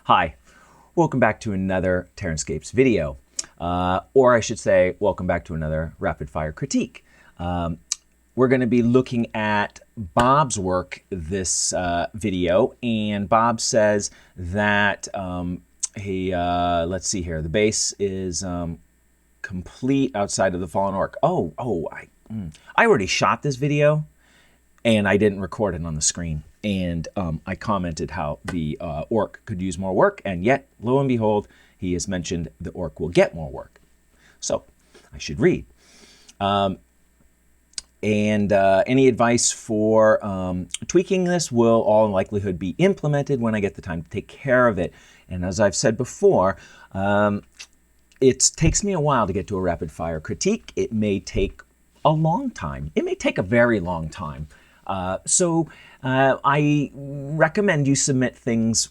Hi, welcome back to another TerranScapes video, or I should say, welcome back to another rapid fire critique. We're going to be looking at Bob's work this video, and Bob says that let's see here, the base is complete outside of the fallen orc. I already shot this video, and I didn't record it on the screen. And I commented how the orc could use more work, and yet, lo and behold, he has mentioned the orc will get more work. So, I should read. Any advice for tweaking this will all in likelihood be implemented when I get the time to take care of it. And as I've said before, it takes me a while to get to a rapid fire critique. It may take a long time. It may take a very long time. I recommend you submit things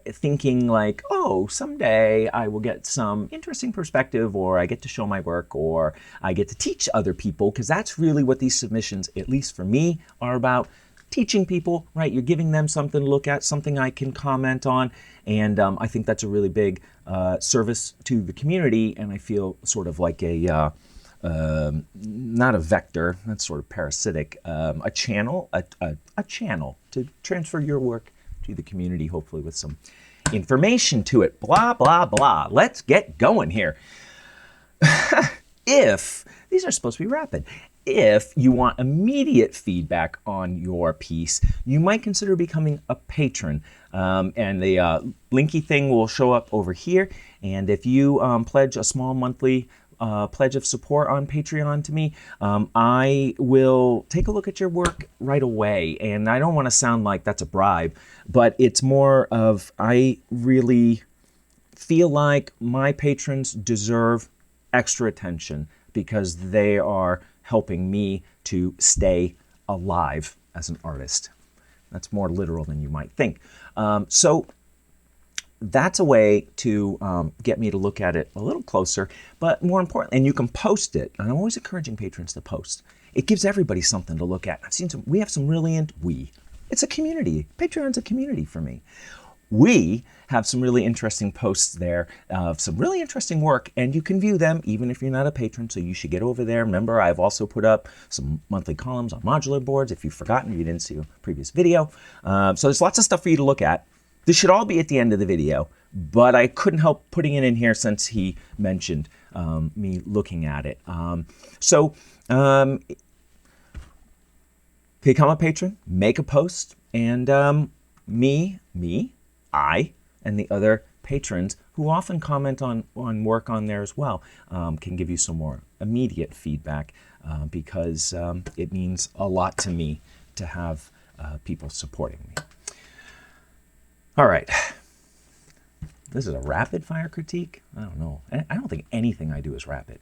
thinking like, oh, someday I will get some interesting perspective, or I get to show my work, or I get to teach other people, because that's really what these submissions, at least for me, are about. Teaching people, right? You're giving them something to look at, something I can comment on, and I think that's a really big service to the community, and I feel sort of like a not a vector, that's sort of parasitic, a channel to transfer your work to the community, hopefully with some information to it. Blah, blah, blah. Let's get going here. These are supposed to be rapid. If you want immediate feedback on your piece, you might consider becoming a patron. And the linky thing will show up over here. And if you pledge a small monthly pledge of support on Patreon to me, I will take a look at your work right away. And I don't want to sound like that's a bribe, but it's more of, I really feel like my patrons deserve extra attention because they are helping me to stay alive as an artist. That's more literal than you might think. So that's a way to get me to look at it a little closer, but more importantly, and you can post it. And I'm always encouraging patrons to post. It gives everybody something to look at. We have some really, it's a community. Patreon's a community for me. We have some really interesting posts there of some really interesting work, and you can view them even if you're not a patron, so you should get over there. Remember, I've also put up some monthly columns on modular boards if you've forgotten or you didn't see a previous video. So there's lots of stuff for you to look at. This should all be at the end of the video, but I couldn't help putting it in here since he mentioned me looking at it. Become a patron, make a post, and I, and the other patrons who often comment on work on there as well can give you some more immediate feedback because it means a lot to me to have people supporting me. All right, this is a rapid fire critique? I don't know. I don't think anything I do is rapid.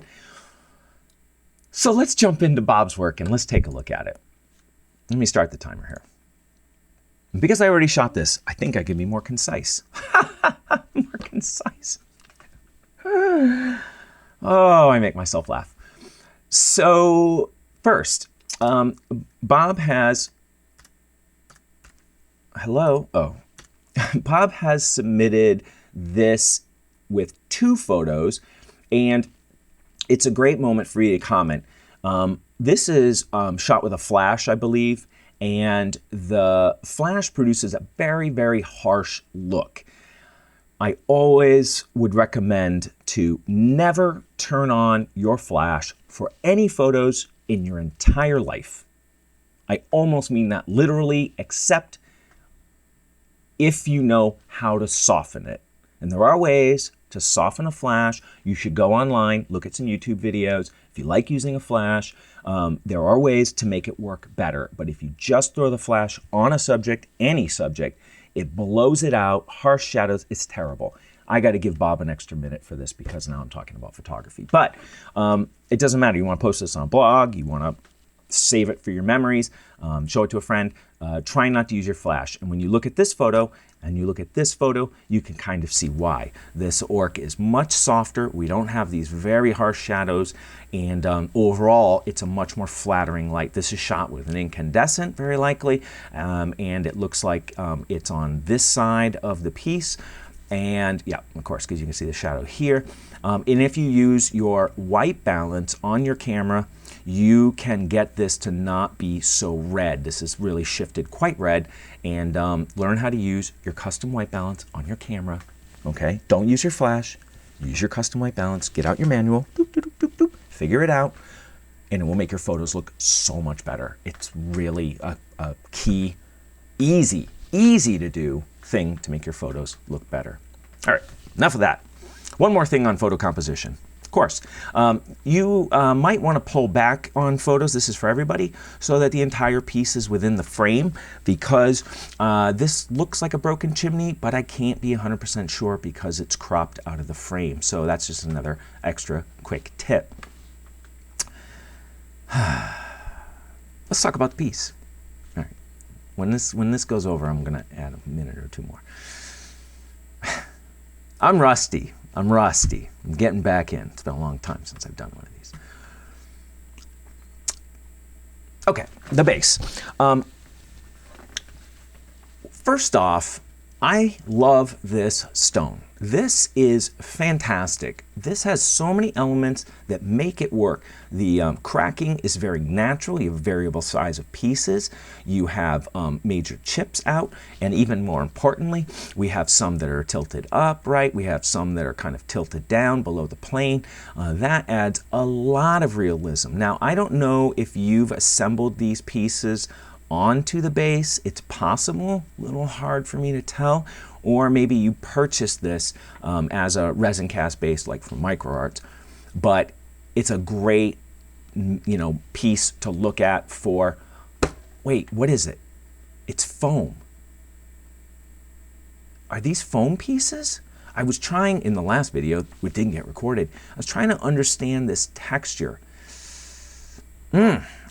So let's jump into Bob's work and let's take a look at it. Let me start the timer here. And because I already shot this, I think I can be more concise. More concise. Oh, I make myself laugh. So first, Bob has, Bob has submitted this with 2 photos, and it's a great moment for you to comment. This is shot with a flash, I believe, and the flash produces a very, very harsh look. I always would recommend to never turn on your flash for any photos in your entire life. I almost mean that literally, except if you know how to soften it. And there are ways to soften a flash. You should go online, look at some YouTube videos. If you like using a flash, there are ways to make it work better. But if you just throw the flash on a subject, any subject, it blows it out, harsh shadows, it's terrible. I got to give Bob an extra minute for this because now I'm talking about photography. But it doesn't matter. You want to post this on a blog, you want to save it for your memories, show it to a friend. Try not to use your flash. And when you look at this photo and you look at this photo, you can kind of see why. This orc is much softer. We don't have these very harsh shadows. And overall, it's a much more flattering light. This is shot with an incandescent, very likely. And it looks like it's on this side of the piece. And yeah, of course, because you can see the shadow here. And if you use your white balance on your camera, you can get this to not be so red. This is really shifted quite red. And learn how to use your custom white balance on your camera. Okay, don't use your flash. Use your custom white balance. Get out your manual. Boop, boop, boop, boop, boop, figure it out. And it will make your photos look so much better. It's really a key, easy to do thing to make your photos look better. All right, enough of that. One more thing on photo composition. Of course, you might want to pull back on photos. This is for everybody, so that the entire piece is within the frame, because this looks like a broken chimney, but I can't be 100% sure because it's cropped out of the frame. So that's just another extra quick tip. Let's talk about the piece. All right. When this goes over, I'm going to add a minute or two more. I'm rusty. I'm getting back in. It's been a long time since I've done one of these. Okay, the base. First off, I love this stone. This is fantastic. This has so many elements that make it work. The cracking is very natural. You have variable size of pieces. You have major chips out, and even more importantly, we have some that are tilted up, right? We have some that are kind of tilted down below the plane. That adds a lot of realism. Now, I don't know if you've assembled these pieces onto the base. It's possible, a little hard for me to tell, or maybe you purchased this as a resin cast base like from MicroArts, but it's a great, piece to look at for, wait, what is it? It's foam. Are these foam pieces? I was trying in the last video, which didn't get recorded, I was trying to understand this texture.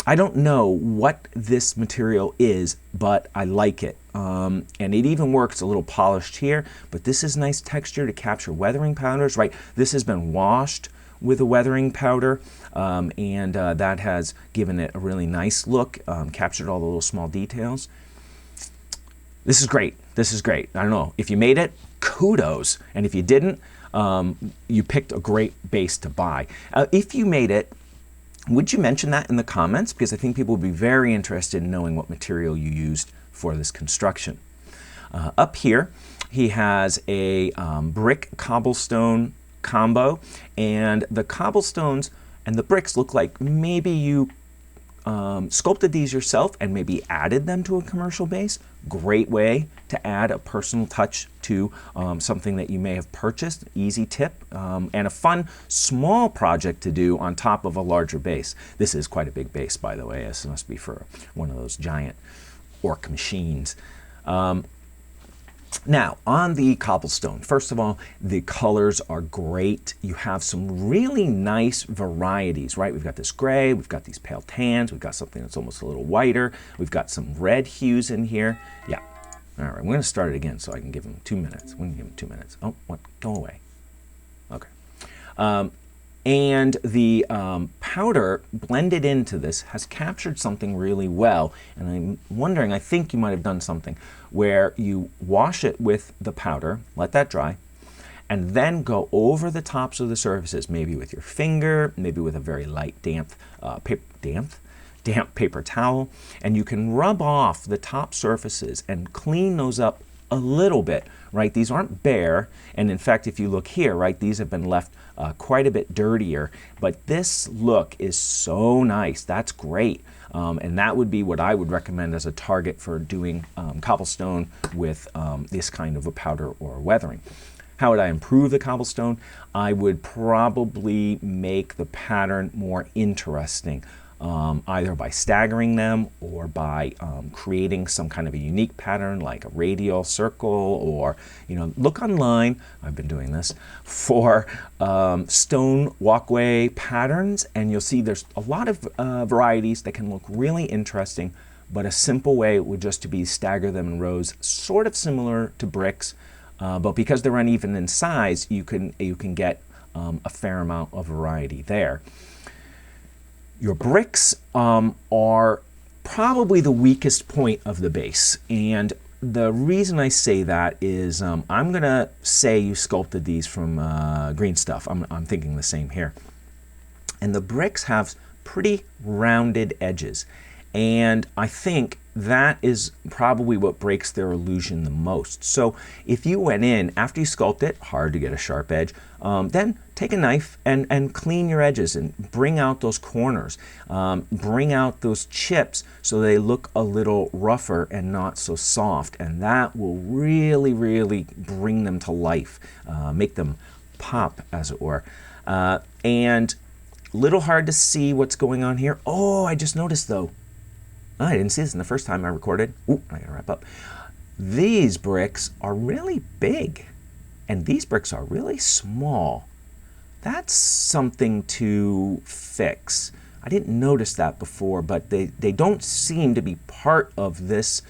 I don't know what this material is, but I like it. And it even works a little polished here, but this is nice texture to capture weathering powders, right? This has been washed with a weathering powder, and that has given it a really nice look, captured all the little small details. This is great. This is great. I don't know. If you made it, kudos. And if you didn't, you picked a great base to buy. If you made it, would you mention that in the comments? Because I think people would be very interested in knowing what material you used for this construction. Up here, he has a brick cobblestone combo, and the cobblestones and the bricks look like maybe you sculpted these yourself and maybe added them to a commercial base. Great way to add a personal touch to something that you may have purchased. Easy tip, and a fun small project to do on top of a larger base. This is quite a big base, by the way. This must be for one of those giant orc machines. Now, on the cobblestone, first of all, the colors are great. You have some really nice varieties, right? We've got this gray, we've got these pale tans, we've got something that's almost a little whiter, we've got some red hues in here. Yeah. All right, I'm going to start it again so I can give him 2 minutes. We can give him 2 minutes. Oh, what? Go away. Okay. And the powder blended into this has captured something really well. And I'm wondering, I think you might have done something where you wash it with the powder, let that dry, and then go over the tops of the surfaces, maybe with your finger, maybe with a very light damp paper towel, and you can rub off the top surfaces and clean those up a little bit, right? These aren't bare, and in fact, if you look here, right, these have been left quite a bit dirtier, but this look is so nice. That's great. And that would be what I would recommend as a target for doing cobblestone with this kind of a powder or weathering. How would I improve the cobblestone? I would probably make the pattern more interesting, either by staggering them or by creating some kind of a unique pattern like a radial circle, or, look online, I've been doing this, for stone walkway patterns, and you'll see there's a lot of varieties that can look really interesting, but a simple way would just to be stagger them in rows, sort of similar to bricks, but because they're uneven in size, you can get a fair amount of variety there. Your bricks are probably the weakest point of the base, and the reason I say that is I'm going to say you sculpted these from green stuff. I'm thinking the same here. And the bricks have pretty rounded edges. And I think that is probably what breaks their illusion the most. So if you went in, after you sculpt it, hard to get a sharp edge, then take a knife and clean your edges and bring out those corners. Bring out those chips so they look a little rougher and not so soft. And that will really, really bring them to life, make them pop, as it were. And a little hard to see what's going on here. Oh, I just noticed though. I didn't see this in the first time I recorded. Ooh, I gotta wrap up. These bricks are really big, and these bricks are really small. That's something to fix. I didn't notice that before, but they don't seem to be part of this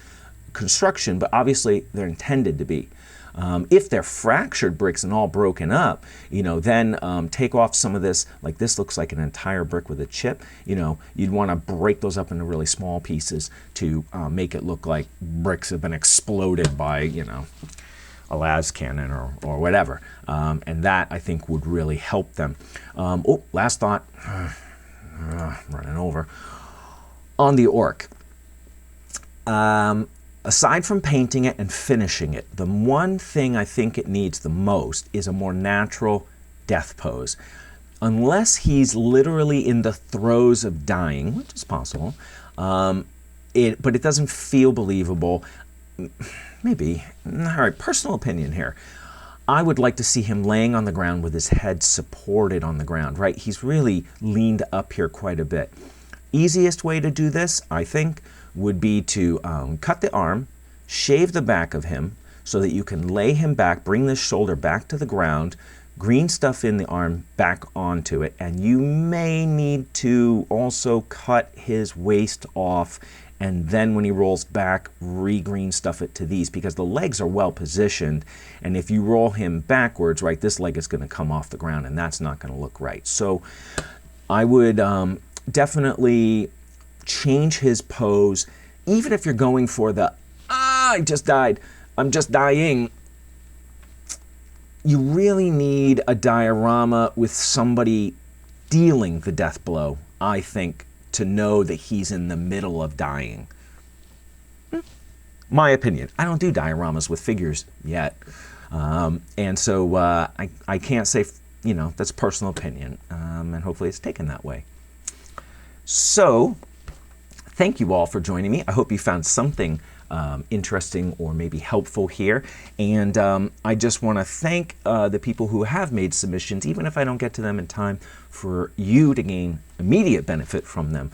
construction, but obviously they're intended to be. If they're fractured bricks and all broken up, then take off some of this. Like this looks like an entire brick with a chip. You'd want to break those up into really small pieces to make it look like bricks have been exploded by, a las cannon or whatever. And that, I think, would really help them. Oh, last thought. Running over. On the orc. Aside from painting it and finishing it, the one thing I think it needs the most is a more natural death pose. Unless he's literally in the throes of dying, which is possible, but it doesn't feel believable. Maybe. All right, personal opinion here. I would like to see him laying on the ground with his head supported on the ground, right? He's really leaned up here quite a bit. Easiest way to do this, I think, would be to cut the arm, shave the back of him so that you can lay him back, bring the shoulder back to the ground, green stuff in the arm back onto it, and you may need to also cut his waist off, and then when he rolls back, re-green stuff it to these, because the legs are well positioned, and if you roll him backwards, right, this leg is going to come off the ground, and that's not going to look right. So I would definitely change his pose, even if you're going for the, I just died, I'm just dying. You really need a diorama with somebody dealing the death blow, I think, to know that he's in the middle of dying. My opinion. I don't do dioramas with figures yet. And so I can't say, that's personal opinion. And hopefully it's taken that way. So, thank you all for joining me. I hope you found something interesting or maybe helpful here. And I just want to thank the people who have made submissions, even if I don't get to them in time, for you to gain immediate benefit from them.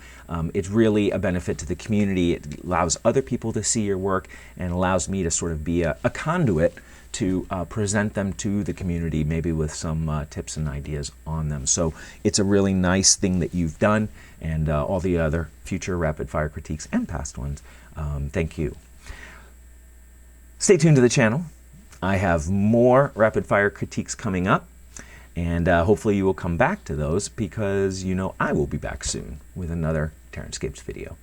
It's really a benefit to the community. It allows other people to see your work and allows me to sort of be a conduit to present them to the community, maybe with some tips and ideas on them. So it's a really nice thing that you've done, and all the other future rapid fire critiques and past ones, thank you. Stay tuned to the channel. I have more rapid fire critiques coming up, and hopefully you will come back to those, because I will be back soon with another TerranScapes video.